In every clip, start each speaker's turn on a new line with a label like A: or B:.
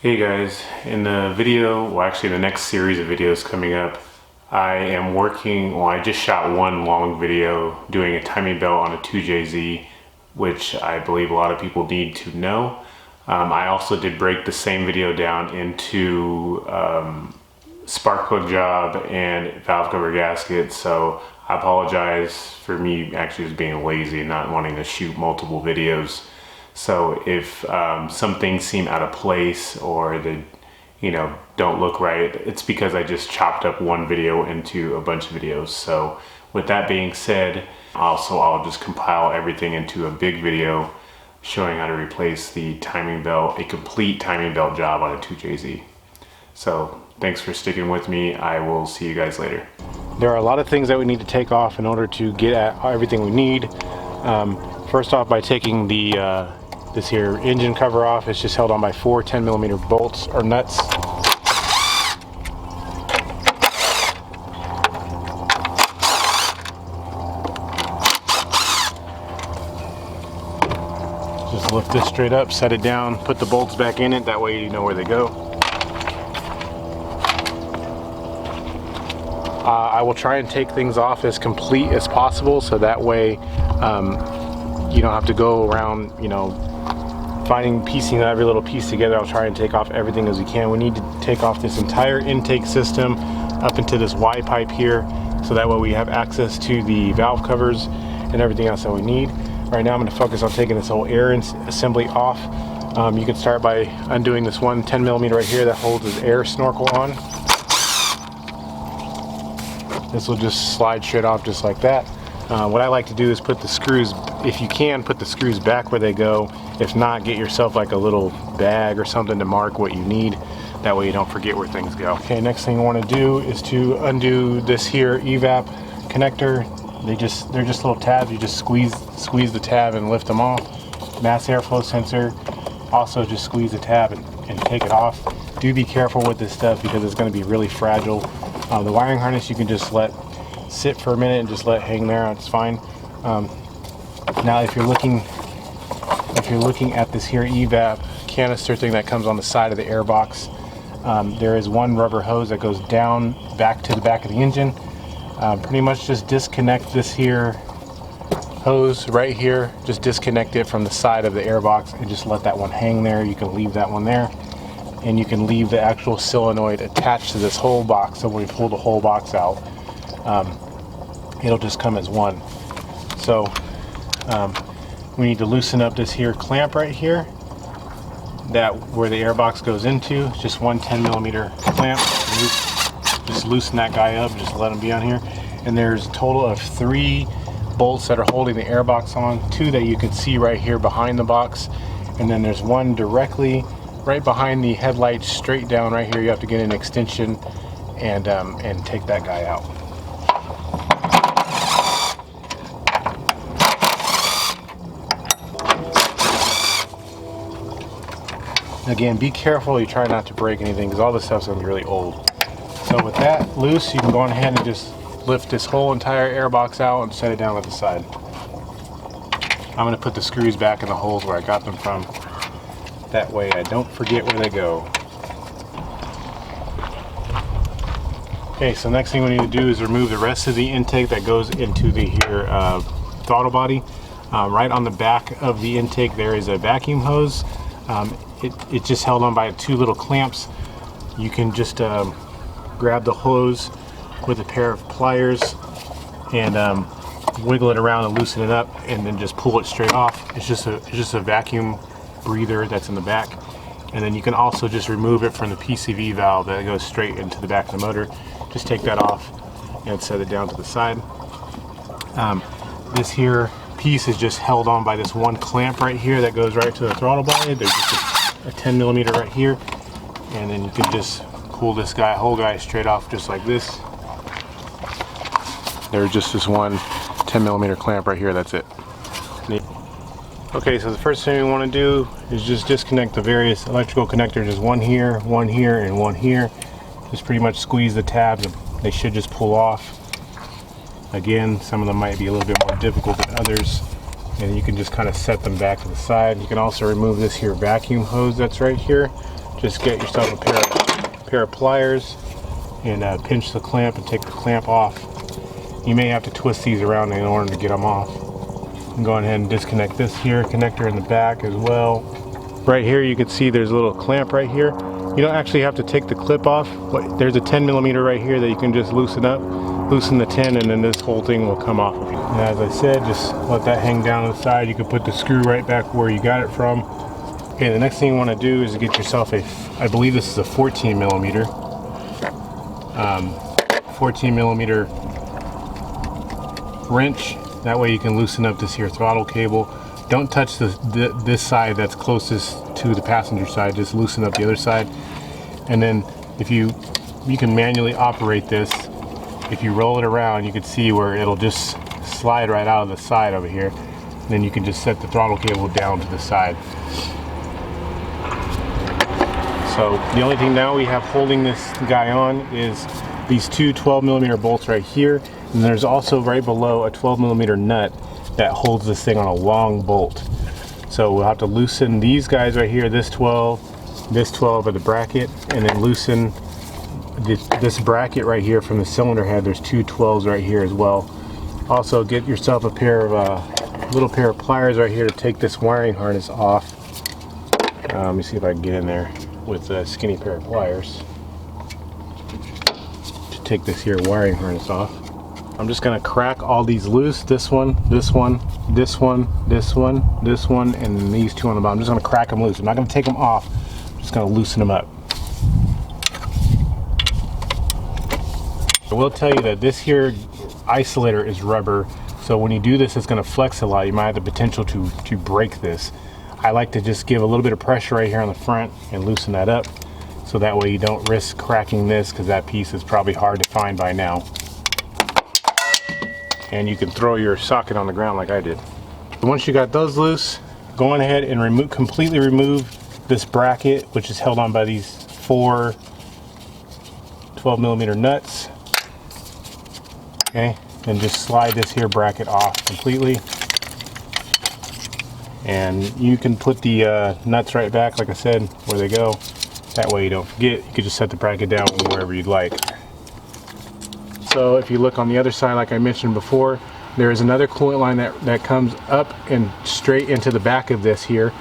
A: Hey guys, in the video, well actually the next series of videos coming up, I am working, well I just shot one long video doing a timing belt on a 2JZ, which I believe a lot of people need to know. I also did break the same video down into spark plug job and valve cover gasket, so I apologize for me actually just being lazy and not wanting to shoot multiple videos. So if some things seem out of place or they, don't look right, it's because I just chopped up one video into a bunch of videos. So with that being said, I'll just compile everything into a big video showing how to replace the timing belt, a complete timing belt job on a 2JZ. So thanks for sticking with me. I will see you guys later.
B: There are a lot of things that we need to take off in order to get at everything we need. First off, by taking the this here engine cover off. It's just held on by 4 10mm bolts or nuts. Just lift this straight up, set it down, put the bolts back in it, that way you know where they go. I will try and take things off as complete as possible, so that way you don't have to go around, piecing every little piece together. I'll try and take off everything as we can. We need to take off this entire intake system up into this Y pipe here, so that way we have access to the valve covers and everything else that we need. Right now I'm going to focus on taking this whole air assembly off. You can start by undoing this one 10mm right here that holds this air snorkel on. This will just slide straight off just like that. What I like to do is put the screws, if you can, put the screws back where they go. If not, get yourself like a little bag or something to mark what you need. That way you don't forget where things go. Okay, next thing I want to do is to undo this here evap connector. They're just little tabs. You just squeeze the tab and lift them off. Mass airflow sensor. Also just squeeze the tab and take it off. Do be careful with this stuff because it's going to be really fragile. The wiring harness you can just let sit for a minute and just let it hang there. It's fine. Now if you're looking at this here evap canister thing that comes on the side of the air box, there is one rubber hose that goes down back to the back of the engine. Pretty much just disconnect this here hose right here, just disconnect it from the side of the air box and just let that one hang there. You can leave that one there, and you can leave the actual solenoid attached to this whole box, so when we pull the whole box out, it'll just come as one. So we need to loosen up this here clamp right here, that where the airbox goes into. It's just one 10mm clamp. Just loosen that guy up, just let him be on here. And there's a total of 3 bolts that are holding the airbox on, 2 that you can see right here behind the box, and then there's one directly right behind the headlight, straight down right here. You have to get an extension and take that guy out. Again, be careful, you try not to break anything because all this stuff's going to be really old. So with that loose, you can go on ahead and just lift this whole entire air box out and set it down at the side. I'm going to put the screws back in the holes where I got them from. That way I don't forget where they go. Okay, so next thing we need to do is remove the rest of the intake that goes into the here throttle body. Right on the back of the intake there is a vacuum hose. It's just held on by 2 little clamps. You can just grab the hose with a pair of pliers and wiggle it around and loosen it up, and then just pull it straight off. It's just a vacuum breather that's in the back. And then you can also just remove it from the PCV valve that goes straight into the back of the motor. Just take that off and set it down to the side. This here piece is just held on by this one clamp right here that goes right to the throttle body. There's just a 10mm right here, and then you can just pull this whole guy straight off just like this. There's just this one 10mm clamp right here. That's it. Okay, so the first thing we want to do is just disconnect the various electrical connectors. There's one here, and one here. Just pretty much squeeze the tabs and they should just pull off. Again, some of them might be a little bit more difficult than others, and you can just kind of set them back to the side. You can also remove this here vacuum hose that's right here. just get yourself a pair of pliers and pinch the clamp and take the clamp off. You may have to twist these around in order to get them off. And go ahead and disconnect this here connector in the back as well. Right here you can see there's a little clamp right here. You don't actually have to take the clip off, but there's a 10mm right here that you can just loosen up, loosen the 10, and then this whole thing will come off. And as I said, just let that hang down to the side. You can put the screw right back where you got it from. Okay, the next thing you want to do is get yourself a, I believe this is a 14mm. 14mm wrench. That way you can loosen up this here throttle cable. Don't touch this side that's closest to the passenger side. Just loosen up the other side. And then if you can manually operate this. If you roll it around, you can see where it'll just slide right out of the side over here. And then you can just set the throttle cable down to the side. So the only thing now we have holding this guy on is these two 12mm bolts right here. And there's also right below a 12mm nut that holds this thing on a long bolt. So we'll have to loosen these guys right here, this 12 of the bracket, and then loosen this bracket right here from the cylinder head. There's two 12s right here as well. Also get yourself a pair of little pair of pliers right here to take this wiring harness off. Let me see if I can get in there with a skinny pair of pliers to take this here wiring harness off. I'm just gonna crack all these loose. This one, this one, this one, this one, this one, and these two on the bottom. I'm just gonna crack them loose. I'm not gonna take them off. I'm just gonna loosen them up. I will tell you that this here isolator is rubber, so when you do this, it's gonna flex a lot. You might have the potential to break this. I like to just give a little bit of pressure right here on the front and loosen that up, so that way you don't risk cracking this, because that piece is probably hard to find by now. And you can throw your socket on the ground like I did. Once you got those loose, go on ahead and completely remove this bracket, which is held on by these four 12mm nuts. Okay, and just slide this here bracket off completely. And you can put the nuts right back, like I said, where they go. That way you don't forget. You could just set the bracket down wherever you'd like. So if you look on the other side, like I mentioned before, there is another coolant line that comes up and straight into the back of this here.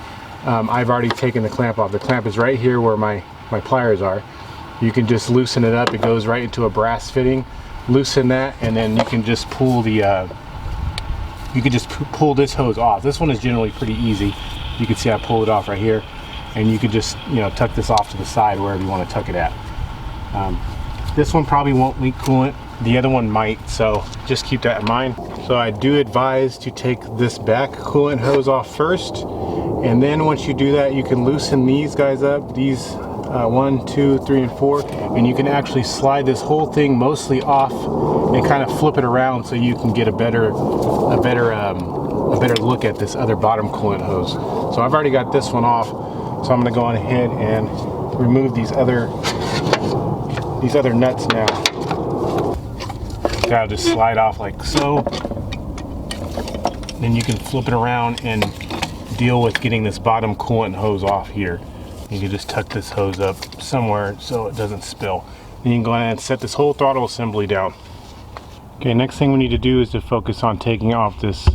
B: I've already taken the clamp off. The clamp is right here where my pliers are. You can just loosen it up. It goes right into a brass fitting. Loosen that, and then you can just pull the pull this hose off. This one is generally pretty easy. You can see I pull it off right here, and you could just tuck this off to the side wherever you want to tuck it at. This one probably won't leak coolant. The other one might, so just keep that in mind. So I do advise to take this back coolant hose off first, and then once you do that, you can loosen these guys up, these 1, 2, 3, and 4, and you can actually slide this whole thing mostly off and kind of flip it around so you can get a better look at this other bottom coolant hose. So I've already got this one off, so I'm going to go on ahead and remove these other nuts now. Gotta just slide off like so. Then you can flip it around and deal with getting this bottom coolant hose off here. You can just tuck this hose up somewhere so it doesn't spill. Then you can go ahead and set this whole throttle assembly down. Okay, next thing we need to do is to focus on taking off this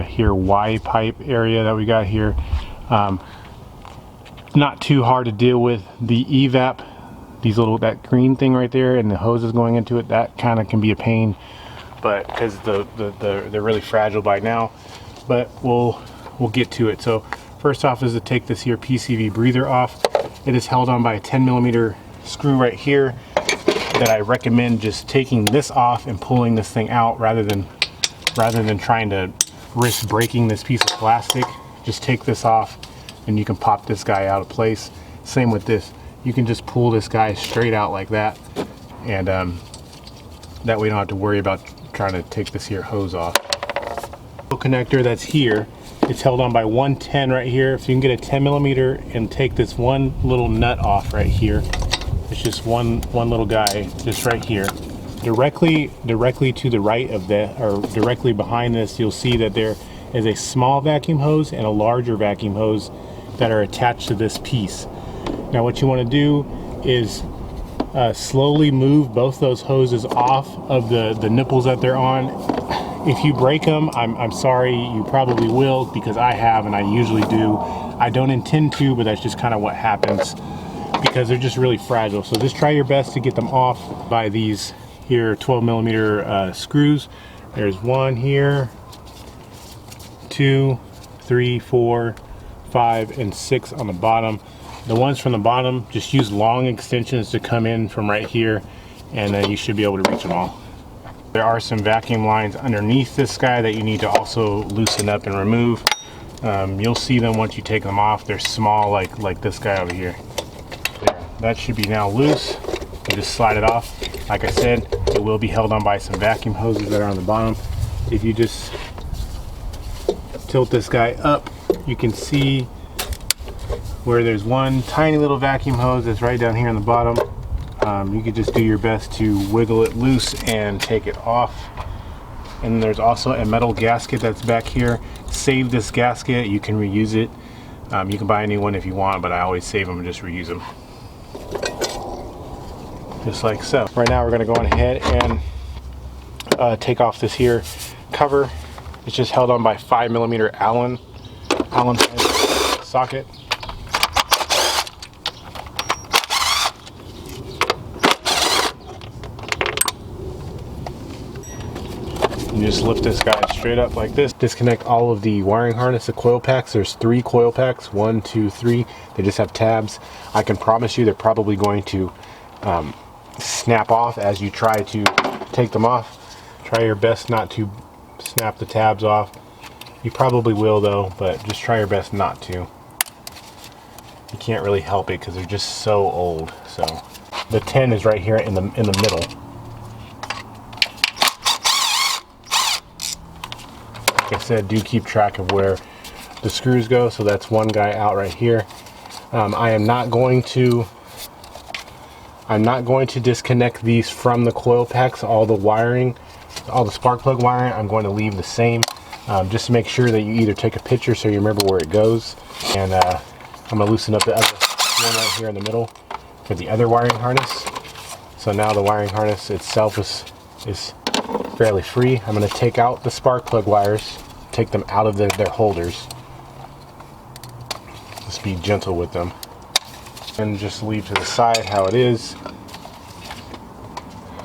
B: here Y pipe area that we got here. Not too hard to deal with. The evap, that green thing right there and the hoses going into it, that kind of can be a pain, but because they're really fragile by now, but we'll get to it. So first off is to take this here PCV breather off. It is held on by a 10mm screw right here that I recommend just taking this off and pulling this thing out rather than trying to risk breaking this piece of plastic. Just take this off and you can pop this guy out of place. Same with this. You can just pull this guy straight out like that, and that way you don't have to worry about trying to take this here hose off. The connector that's here, it's held on by 110 right here. If you can get a 10mm and take this one little nut off right here, it's just one little guy just right here. Directly to the right of that, or directly behind this, you'll see that there is a small vacuum hose and a larger vacuum hose that are attached to this piece. Now what you want to do is slowly move both those hoses off of the nipples that they're on. If you break them, I'm sorry, you probably will, because I have, and I usually do. I don't intend to, but that's just kind of what happens because they're just really fragile. So just try your best to get them off by these here 12mm screws. There's one here, 2, 3, 4, 5, and 6 on the bottom. The ones from the bottom, just use long extensions to come in from right here, and then you should be able to reach them all. There are some vacuum lines underneath this guy that you need to also loosen up and remove. You'll see them once you take them off. They're small, like this guy over here. There. That should be now loose. You just slide it off. Like I said, it will be held on by some vacuum hoses that are on the bottom. If you just tilt this guy up, you can see where there's one tiny little vacuum hose that's right down here on the bottom. You could just do your best to wiggle it loose and take it off. And there's also a metal gasket that's back here. Save this gasket, you can reuse it. You can buy a new one if you want, but I always save them and just reuse them. Just like so. Right now we're gonna go on ahead and take off this here cover. It's just held on by 5mm Allen socket. You just lift this guy straight up like this. Disconnect all of the wiring harness, the coil packs. There's 3 coil packs, 1, 2, 3. They just have tabs. I can promise you they're probably going to snap off as you try to take them off. Try your best not to snap the tabs off. You probably will though, but just try your best not to. You can't really help it because they're just so old. So the 10 is right here in the middle. Like I said, do keep track of where the screws go. So that's one guy out right here. I'm not going to disconnect these from the coil packs. All the wiring, all the spark plug wiring, I'm going to leave the same, just to make sure that you either take a picture so you remember where it goes. And I'm going to loosen up the other one right here in the middle for the other wiring harness. So now the wiring harness itself is fairly free. I'm going to take out the spark plug wires, take them out of their holders. Just be gentle with them. And just leave to the side how it is.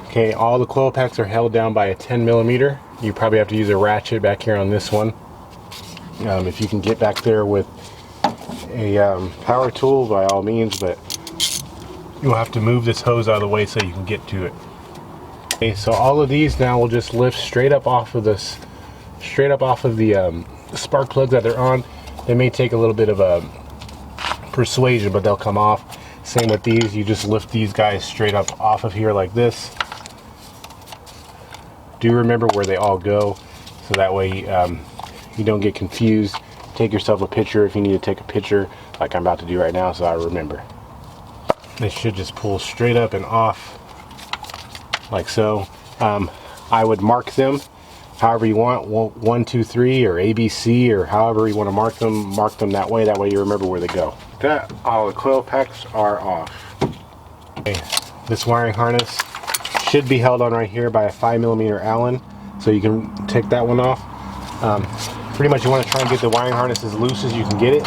B: Okay, all the coil packs are held down by a 10mm. You probably have to use a ratchet back here on this one. If you can get back there with a power tool, by all means, but you'll have to move this hose out of the way so you can get to it. Okay, so all of these now will just lift straight up off of the spark plugs that they're on. They may take a little bit of a persuasion, but they'll come off. Same with these. You just lift these guys straight up off of here like this. Do remember where they all go, so that way you don't get confused. Take yourself a picture if you need to take a picture, like I'm about to do right now, so I remember. They should just pull straight up and off like so. I would mark them however you want, 1, 2, 3, or ABC, or however you want to mark them that way you remember where they go. That, all the coil packs are off. Okay, this wiring harness should be held on right here by a 5mm Allen, so you can take that one off. Pretty much you want to try and get the wiring harness as loose as you can get it.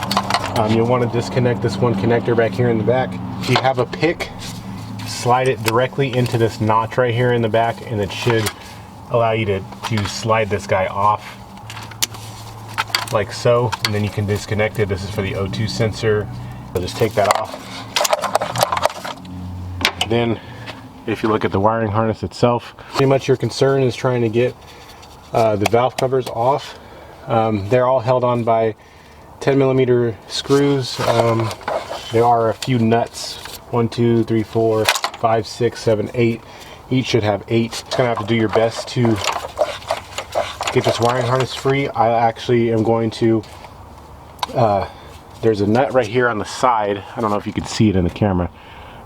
B: You'll want to disconnect this one connector back here in the back. If you have a pick, slide it directly into this notch right here in the back, and it should allow you to slide this guy off like so, and then you can disconnect it. This is for the O2 sensor. So just take that off. Then if you look at the wiring harness itself, pretty much your concern is trying to get the valve covers off. They're all held on by 10mm screws. There are a few nuts, 1, 2, 3, 4, 5, 6, 7, 8. Each should have 8. You're gonna have to do your best to get this wiring harness free. I actually am going to, there's a nut right here on the side. I don't know if you can see it in the camera.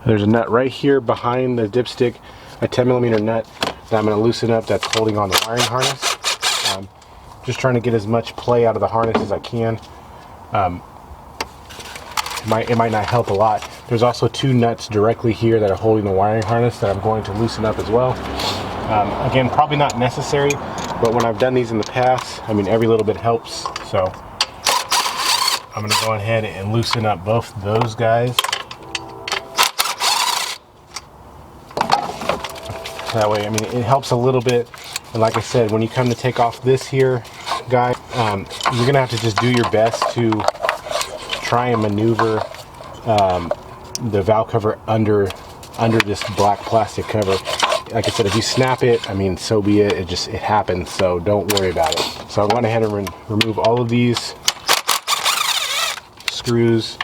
B: There's a nut right here behind the dipstick, a 10mm nut that I'm going to loosen up that's holding on the wiring harness. Just trying to get as much play out of the harness as I can. It might not help a lot, There's also 2 nuts directly here that are holding the wiring harness that I'm going to loosen up as well. Again, probably not necessary, but when I've done these in the past, I mean, every little bit helps. So I'm going to go ahead and loosen up both those guys. That way, I mean, it helps a little bit. And like I said, when you come to take off this here guy, you're gonna have to just do your best to try and maneuver the valve cover under this black plastic cover. Like I said, if you snap it, I mean, so be it. It happens, so don't worry about it. So I went ahead and remove all of these screws.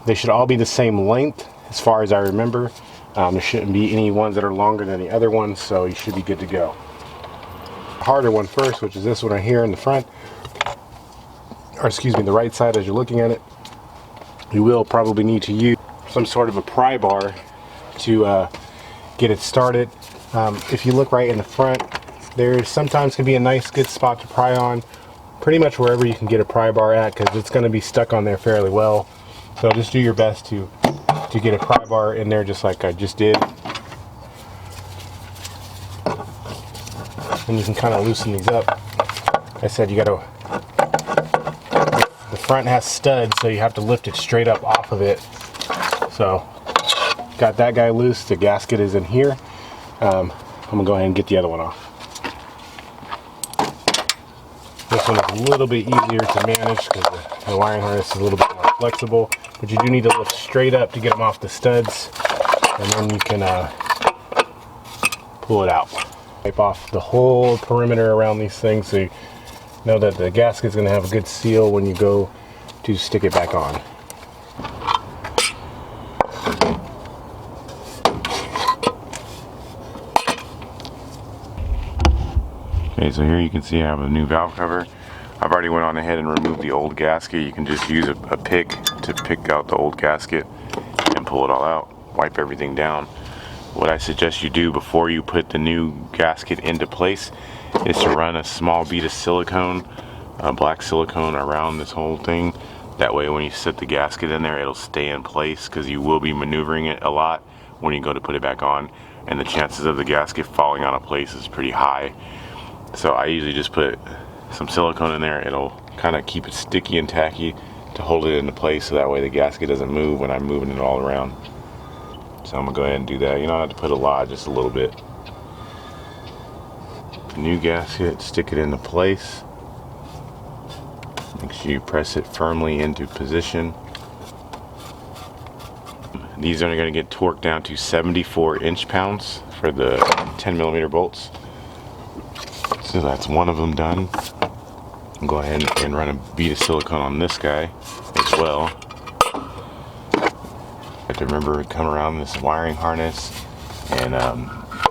B: They should all be the same length as far as I remember. There shouldn't be any ones that are longer than the other ones, so you should be good to go. Harder one first, which is this one right here in the front, or excuse me, the right side as you're looking at it. You will probably need to use some sort of a pry bar to get it started. If you look right in the front, there sometimes can be a nice good spot to pry on, pretty much wherever you can get a pry bar at, because it's going to be stuck on there fairly well. So just do your best to get a pry bar in there just like I just did. And you can kind of loosen these up. Like I said, you gotta, the front has studs, so you have to lift it straight up off of it. So, got that guy loose, the gasket is in here. I'm gonna go ahead and get the other one off. This one is a little bit easier to manage because the wiring harness is a little bit more flexible, but you do need to lift straight up to get them off the studs, and then you can pull it out. Wipe off the whole perimeter around these things so you know that the gasket is going to have a good seal when you go to stick it back on.
A: Okay, so here you can see I have a new valve cover. I've already went on ahead and removed the old gasket. You can just use a pick to pick out the old gasket and pull it all out. Wipe everything down. What I suggest you do before you put the new gasket into place is to run a small bead of silicone, black silicone around this whole thing. That way when you set the gasket in there, it'll stay in place, because you will be maneuvering it a lot when you go to put it back on, and the chances of the gasket falling out of place is pretty high. So I usually just put some silicone in there. It'll kind of keep it sticky and tacky to hold it into place, so that way the gasket doesn't move when I'm moving it all around. So I'm gonna go ahead and do that. You don't have to put a lot, just a little bit. New gasket, stick it into place. Make sure you press it firmly into position. These are gonna get torqued down to 74 inch-pounds for the 10mm bolts. So that's one of them done. Go ahead and run a bead of silicone on this guy as well. Have to remember to come around this wiring harness and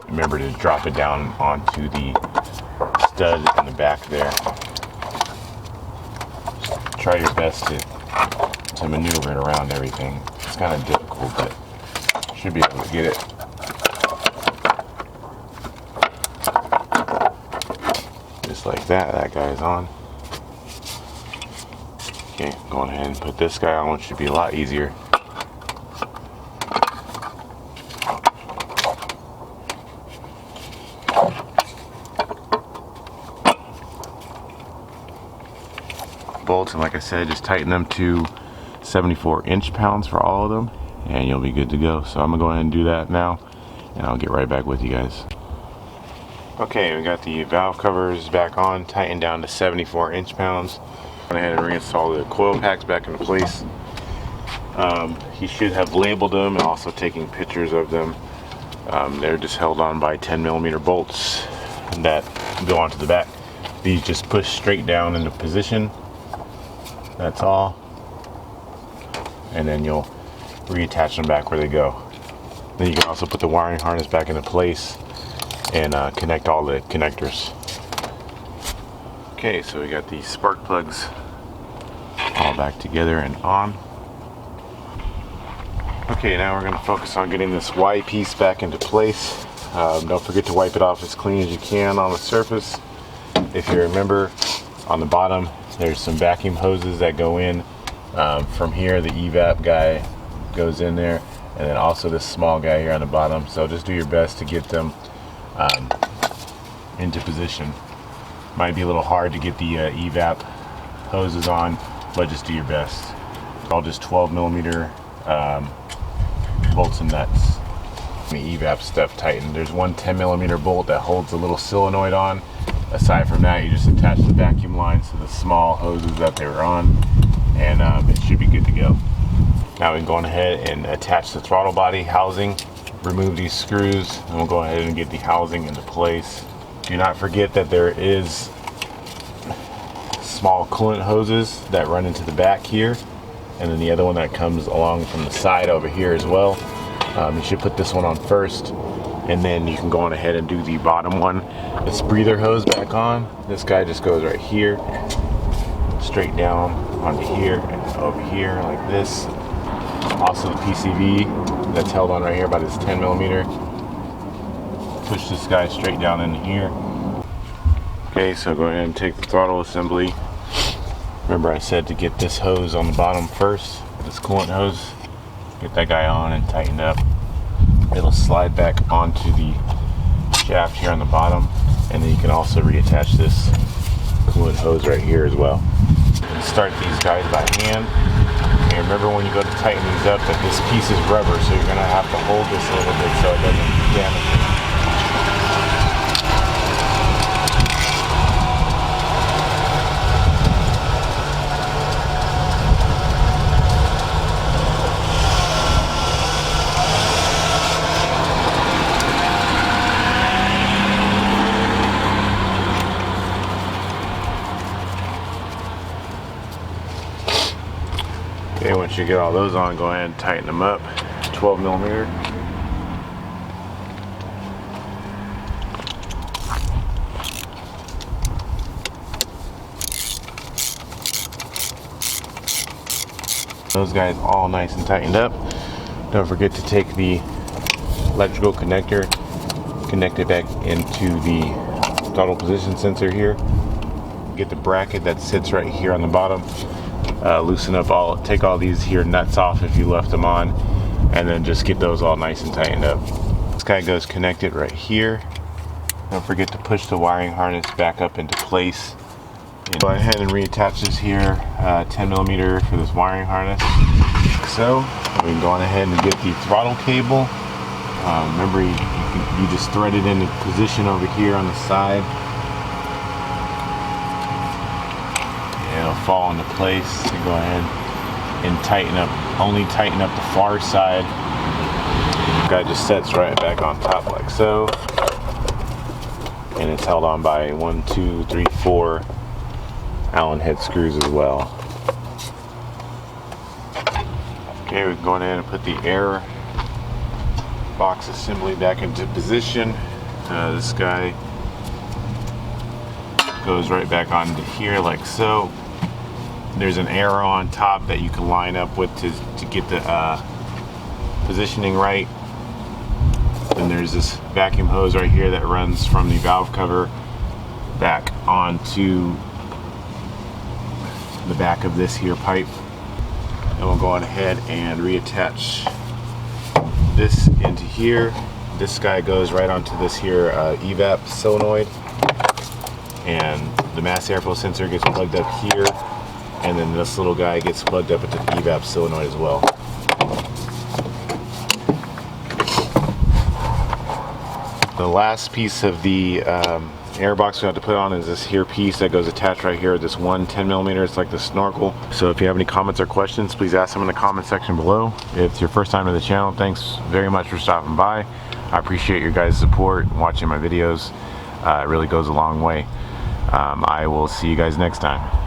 A: remember to drop it down onto the stud in the back there. Try your best to maneuver it around everything. It's kind of difficult, but should be able to get it. Just like that, that guy's on. Okay, go ahead and put this guy on, which should be a lot easier. Bolts, and like I said, just tighten them to 74 inch-pounds for all of them, and you'll be good to go. So I'm gonna go ahead and do that now, and I'll get right back with you guys. Okay, we got the valve covers back on, tightened down to 74 inch-pounds. Went ahead and reinstall the coil packs back into place. He should have labeled them and also taking pictures of them. They're just held on by 10mm bolts that go onto the back. These just push straight down into position. That's all. And then you'll reattach them back where they go. Then you can also put the wiring harness back into place and connect all the connectors. Okay, so we got these spark plugs all back together and on. Okay, now we're going to focus on getting this Y piece back into place. Don't forget to wipe it off as clean as you can on the surface.
B: if you remember, on the bottom there's some vacuum hoses that go in from here. The evap guy goes in there, and then also this small guy here on the bottom. So just do your best to get them into position. Might be a little hard to get the evap hoses on, but just do your best. All just 12mm bolts and nuts. The evap stuff tightened. There's one 10mm bolt that holds a little solenoid on. Aside from that, you just attach the vacuum lines to the small hoses that they were on, and it should be good to go. Now we can go ahead and attach the throttle body housing, remove these screws, and we'll go ahead and get the housing into place. Do not forget that there is small coolant hoses that run into the back here, and then the other one that comes along from the side over here as well. You should put this one on first, and then you can go on ahead and do the bottom one. This breather hose back on. This guy just goes right here, straight down onto here and over here like this. Also the PCV that's held on right here by this 10mm. Push this guy straight down in here. Okay, so go ahead and take the throttle assembly. Remember I said to get this hose on the bottom first, this coolant hose. Get that guy on and tightened up. It'll slide back onto the shaft here on the bottom, and then you can also reattach this coolant hose right here as well. And start these guys by hand. And remember when you go to tighten these up that this piece is rubber, so you're going to have to hold this a little bit so it doesn't damage it. Okay, once you get all those on, go ahead and tighten them up. 12mm. Those guys all nice and tightened up. Don't forget to take the electrical connector, connect it back into the throttle position sensor here. Get the bracket that sits right here on the bottom. Loosen up take all these here nuts off if you left them on, and then just get those all nice and tightened up. This guy goes connected right here. Don't forget to push the wiring harness back up into place. And go ahead and reattach this here, 10mm for this wiring harness. So we can go on ahead and get the throttle cable. Remember you just thread it into position over here on the side. It'll fall into place. So go ahead and tighten up, only tighten up the far side. The guy just sets right back on top like so. And it's held on by 1, 2, 3, 4 Allen head screws as well. Okay, we can go ahead and put the air box assembly back into position. This guy goes right back onto here like so. There's an arrow on top that you can line up with to get the positioning right. Then there's this vacuum hose right here that runs from the valve cover back onto the back of this here pipe. And we'll go on ahead and reattach this into here. This guy goes right onto this here evap solenoid, and the mass airflow sensor gets plugged up here, and then this little guy gets plugged up into the evap solenoid as well. The last piece of the air box we have to put on is this here piece that goes attached right here, this one 10mm. It's like the snorkel. So if you have any comments or questions, please ask them in the comment section below. If it's your first time to the channel, thanks very much for stopping by. I appreciate your guys' support and watching my videos. It really goes a long way. I will see you guys next time.